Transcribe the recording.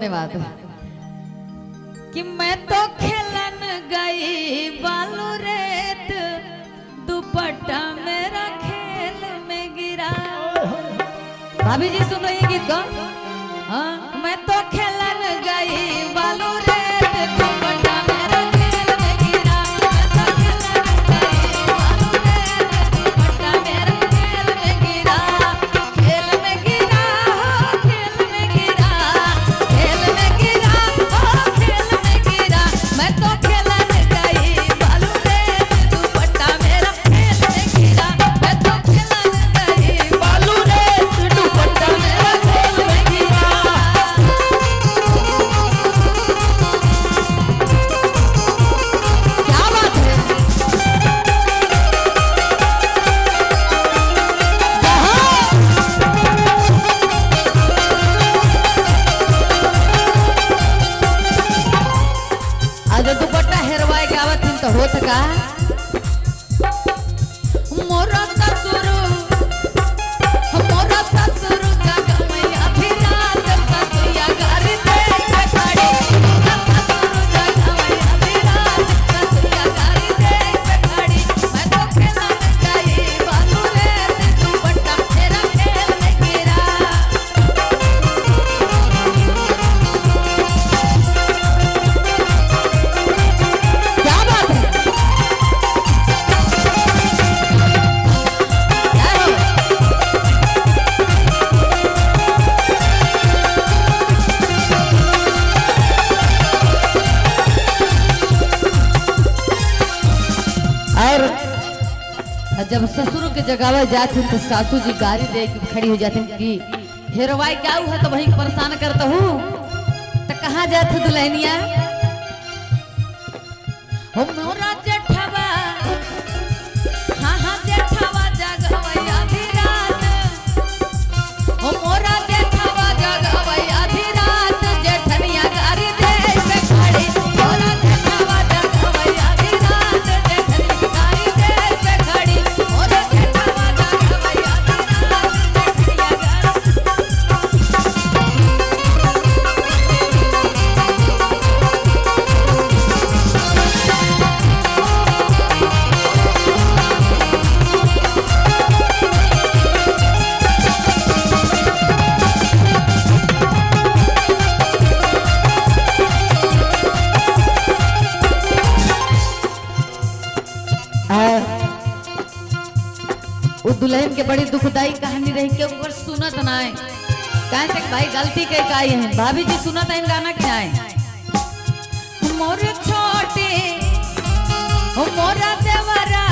धन्यवाद कि मैं तो खेलन गई बालू रेत दुपट्टा मेरा खेल में गिरा। भाभी जी सुन रही है गीत को? हाँ, मैं तो खेलन गई बालू रेत दुपट्टा मेरा खेल में गिरा। मैं तो खेलन गई बालू रेत दुपट्टा मेरा खेल में गिरा। खेल में गिरा हो खेल में गिरा, खेल में गिरा हो खेल में गिरा। मैं तो खेलन गई बालू रेत दुपट्टा मेरा खेल में गिरा। मैं तो खेलन गई बालू रेत दुपट्टा मेरा खेल में गिरा। क्या बात है? आज दुपट्टा हेरवाए के आवत हन तो होत का मोरा ससुर जगमैया फिरात ससुया घर देख खड़ी। मोरा ससुर जगमैया फिरात ससुया घर देख खड़ी। मैं तो खेलन गई बालू रेत दुपट्टा मेरा खेल में गिरा। क्या बात है? और जब ससुर के जगावे जाते तो सासू जी गाड़ी दे के खड़ी हो जाती कि हेरवाई क्या हुआ तो वही परेशान करता हूँ तो कहाँ जाते दुल्हनिया? हो मोरा जेठवा, हाँ हाँ जेठवा जगवैया धीरात। हो मोरा जेठवा जगवैया धीरात जेठनिया गाड़ी दे के खड़ी। मोरा जेठवा जगवैया धीरात जेठनिया गाड़ी दे के खड़ी। मोरा जेठवा जगवैया धीरात जेठनिया गाड़ी। वो दुल्हन के बड़ी दुखदाई कहानी रही के ऊपर सुनत ना है कहे से भाई गलती के काई है। भाभी जी सुनत है गाना क्या है? मोर छोटे हो मोरा देवरा